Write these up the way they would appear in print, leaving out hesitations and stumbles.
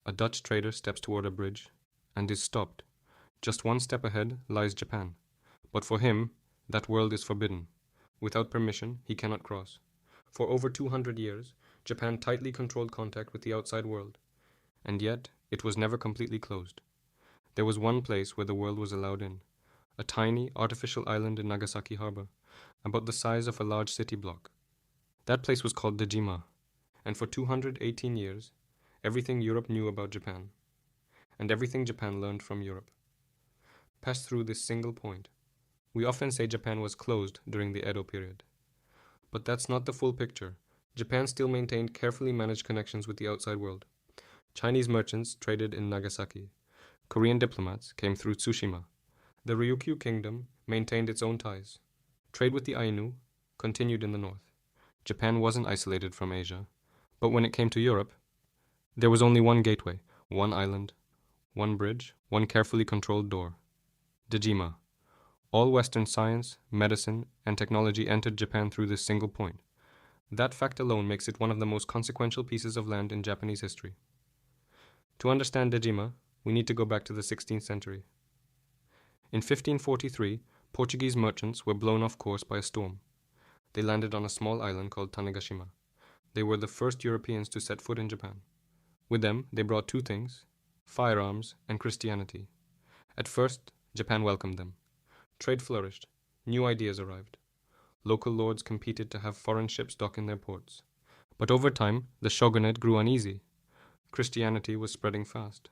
A Dutch trader steps toward a bridge and is stopped. Just one step ahead lies Japan. But for him, that world is forbidden. Without permission, he cannot cross. For over 200 years, Japan tightly controlled contact with the outside world, and yet it was never completely closed. There was one place where the world was allowed in, a tiny, artificial island in Nagasaki harbor, about the size of a large city block. That place was called Dejima, and for 218 years, everything Europe knew about Japan, and everything Japan learned from Europe, passed through this single point. We often say Japan was closed during the Edo period. But that's not the full picture. Japan still maintained carefully managed connections with the outside world. Chinese merchants traded in Nagasaki. Korean diplomats came through Tsushima. The Ryukyu kingdom maintained its own ties. Trade with the Ainu continued in the north. Japan wasn't isolated from Asia. But when it came to Europe, there was only one gateway, one island, one bridge, one carefully controlled door. Dejima. All Western science, medicine, and technology entered Japan through this single point. That fact alone makes it one of the most consequential pieces of land in Japanese history. To understand Dejima, we need to go back to the 16th century. In 1543, Portuguese merchants were blown off course by a storm. They landed on a small island called Tanegashima. They were the first Europeans to set foot in Japan. With them, they brought two things: firearms and Christianity. At first, Japan welcomed them. Trade flourished. New ideas arrived. Local lords competed to have foreign ships dock in their ports. But over time, the shogunate grew uneasy. Christianity was spreading fast.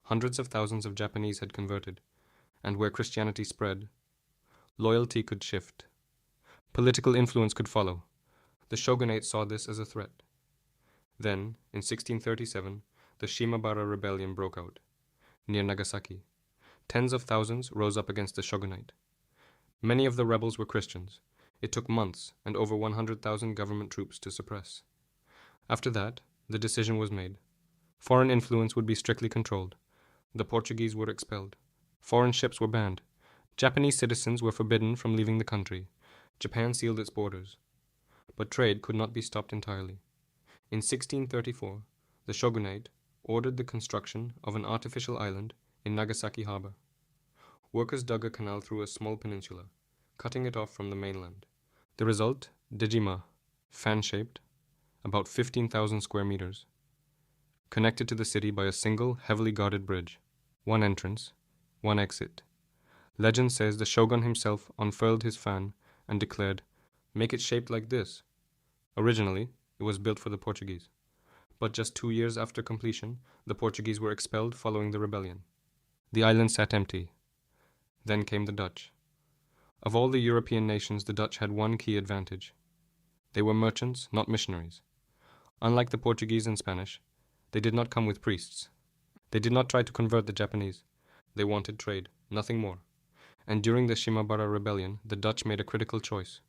Hundreds of thousands of Japanese had converted, and where Christianity spread, loyalty could shift. Political influence could follow. The shogunate saw this as a threat. Then, in 1637, the Shimabara rebellion broke out, near Nagasaki. Tens of thousands rose up against the shogunate. Many of the rebels were Christians. It took months and over 100,000 government troops to suppress. After that, the decision was made. Foreign influence would be strictly controlled. The Portuguese were expelled. Foreign ships were banned. Japanese citizens were forbidden from leaving the country. Japan sealed its borders. But trade could not be stopped entirely. In 1634, the shogunate ordered the construction of an artificial island in Nagasaki harbor. Workers dug a canal through a small peninsula, cutting it off from the mainland. The result, Dejima, fan-shaped, about 15,000 square meters, connected to the city by a single, heavily guarded bridge. One entrance, one exit. Legend says the shogun himself unfurled his fan and declared, "Make it shaped like this." Originally, it was built for the Portuguese. But just 2 years after completion, the Portuguese were expelled following the rebellion. The island sat empty. Then came the Dutch. Of all the European nations, the Dutch had one key advantage. They were merchants, not missionaries. Unlike the Portuguese and Spanish, they did not come with priests. They did not try to convert the Japanese. They wanted trade, nothing more. And during the Shimabara rebellion, the Dutch made a critical choice.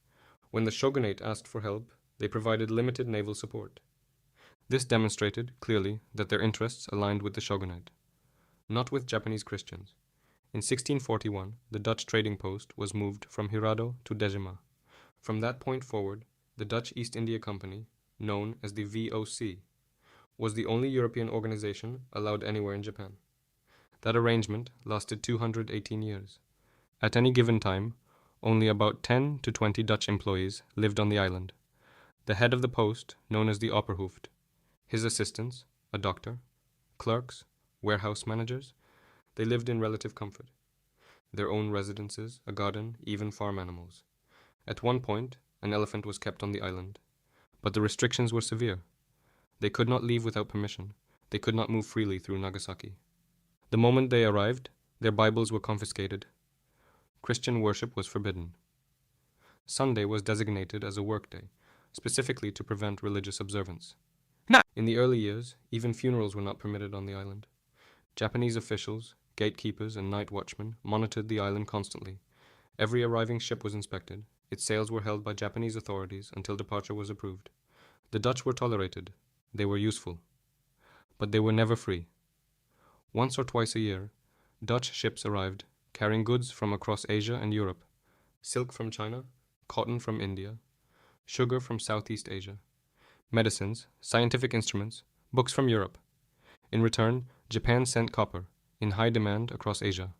When the shogunate asked for help, they provided limited naval support. This demonstrated, clearly, that their interests aligned with the shogunate, not with Japanese Christians. In 1641, the Dutch trading post was moved from Hirado to Dejima. From that point forward, the Dutch East India Company, known as the VOC, was the only European organization allowed anywhere in Japan. That arrangement lasted 218 years. At any given time, only about 10 to 20 Dutch employees lived on the island. The head of the post, known as the Opperhoofd, his assistants, a doctor, clerks, warehouse managers, they lived in relative comfort. Their own residences, a garden, even farm animals. At one point, an elephant was kept on the island, but the restrictions were severe. They could not leave without permission. They could not move freely through Nagasaki. The moment they arrived, their Bibles were confiscated. Christian worship was forbidden. Sunday was designated as a workday, specifically to prevent religious observance. In the early years, even funerals were not permitted on the island. Japanese officials, gatekeepers, and night watchmen monitored the island constantly. Every arriving ship was inspected. Its sails were held by Japanese authorities until departure was approved. The Dutch were tolerated. They were useful. But they were never free. Once or twice a year, Dutch ships arrived, carrying goods from across Asia and Europe, silk from China, cotton from India, sugar from Southeast Asia, medicines, scientific instruments, books from Europe. In return, Japan sent copper, in high demand across Asia,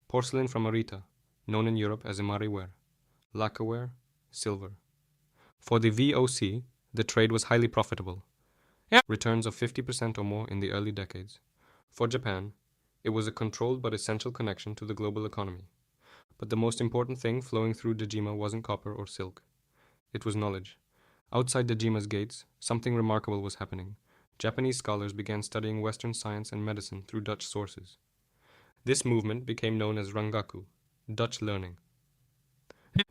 porcelain from Arita, known in Europe as imari ware, lacquerware, silver. For the VOC, the trade was highly profitable, returns of 50% or more in the early decades. For Japan, it was a controlled but essential connection to the global economy. But the most important thing flowing through Dejima wasn't copper or silk. It was knowledge. Outside Dejima's gates, something remarkable was happening. Japanese scholars began studying Western science and medicine through Dutch sources. This movement became known as Rangaku, Dutch learning.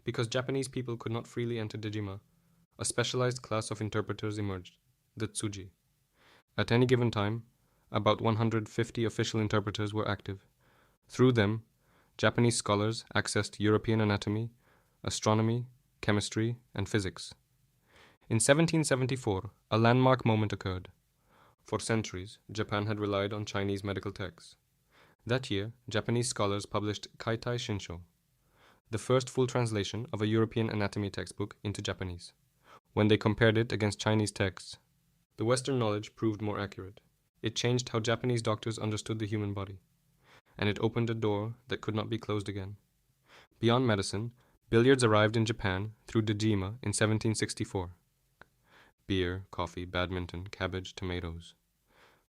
Because Japanese people could not freely enter Dejima, a specialized class of interpreters emerged, the Tsuji. At any given time, about 150 official interpreters were active. Through them, Japanese scholars accessed European anatomy, astronomy, chemistry, and physics. In 1774, a landmark moment occurred. For centuries, Japan had relied on Chinese medical texts. That year, Japanese scholars published Kaitai Shinsho, the first full translation of a European anatomy textbook into Japanese. When they compared it against Chinese texts, the Western knowledge proved more accurate. It changed how Japanese doctors understood the human body, and it opened a door that could not be closed again. Beyond medicine, billiards arrived in Japan through Dejima in 1764. Beer, coffee, badminton, cabbage, tomatoes.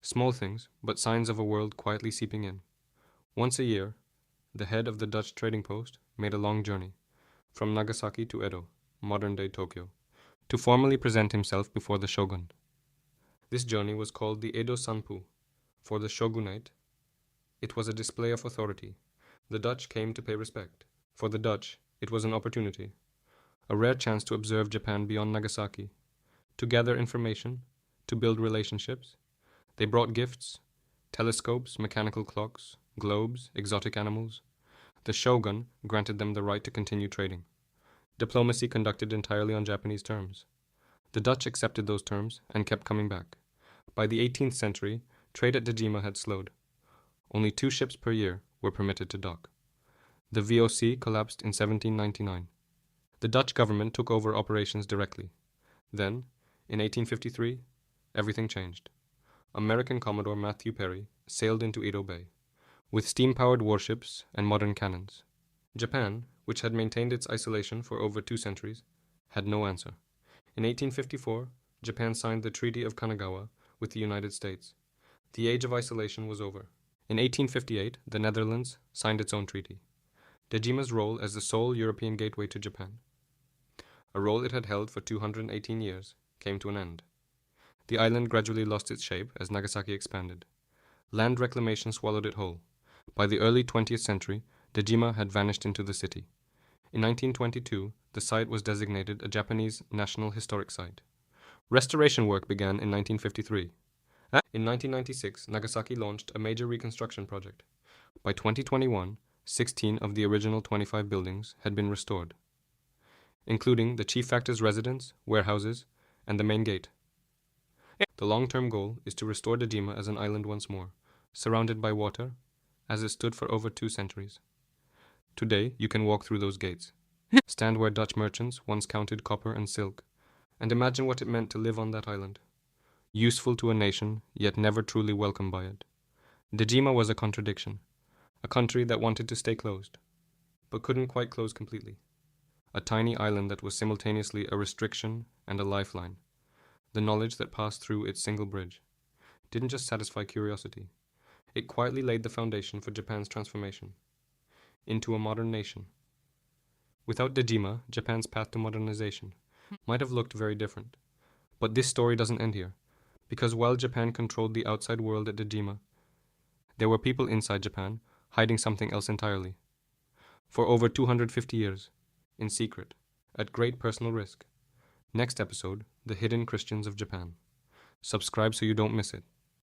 Small things, but signs of a world quietly seeping in. Once a year, the head of the Dutch trading post made a long journey, from Nagasaki to Edo, modern-day Tokyo, to formally present himself before the shogun. This journey was called the Edo Sanpu. For the shogunate, it was a display of authority. The Dutch came to pay respect. For the Dutch, it was an opportunity, a rare chance to observe Japan beyond Nagasaki, to gather information, to build relationships. They brought gifts, telescopes, mechanical clocks, globes, exotic animals. The shogun granted them the right to continue trading. Diplomacy conducted entirely on Japanese terms. The Dutch accepted those terms and kept coming back. By the 18th century, trade at Dejima had slowed. Only 2 ships per year were permitted to dock. The VOC collapsed in 1799. The Dutch government took over operations directly. Then, in 1853, everything changed. American Commodore Matthew Perry sailed into Edo Bay, with steam-powered warships and modern cannons. Japan, which had maintained its isolation for over 2 centuries, had no answer. In 1854, Japan signed the Treaty of Kanagawa with the United States. The age of isolation was over. In 1858, the Netherlands signed its own treaty. Dejima's role as the sole European gateway to Japan, a role it had held for 218 years, came to an end. The island gradually lost its shape as Nagasaki expanded. Land reclamation swallowed it whole. By the early 20th century, Dejima had vanished into the city. In 1922, the site was designated a Japanese National Historic Site. Restoration work began in 1953. In 1996, Nagasaki launched a major reconstruction project. By 2021, 16 of the original 25 buildings had been restored, including the chief factor's residence, warehouses, and the main gate. The long-term goal is to restore Dejima as an island once more, surrounded by water, as it stood for over 2 centuries. Today, you can walk through those gates, stand where Dutch merchants once counted copper and silk, and imagine what it meant to live on that island. Useful to a nation, yet never truly welcomed by it. Dejima was a contradiction, a country that wanted to stay closed, but couldn't quite close completely. A tiny island that was simultaneously a restriction and a lifeline. The knowledge that passed through its single bridge didn't just satisfy curiosity. It quietly laid the foundation for Japan's transformation into a modern nation. Without Dejima, Japan's path to modernization might have looked very different. But this story doesn't end here, because while Japan controlled the outside world at Dejima, there were people inside Japan hiding something else entirely. For over 250 years, in secret, at great personal risk. Next episode, The Hidden Christians of Japan. Subscribe so you don't miss it.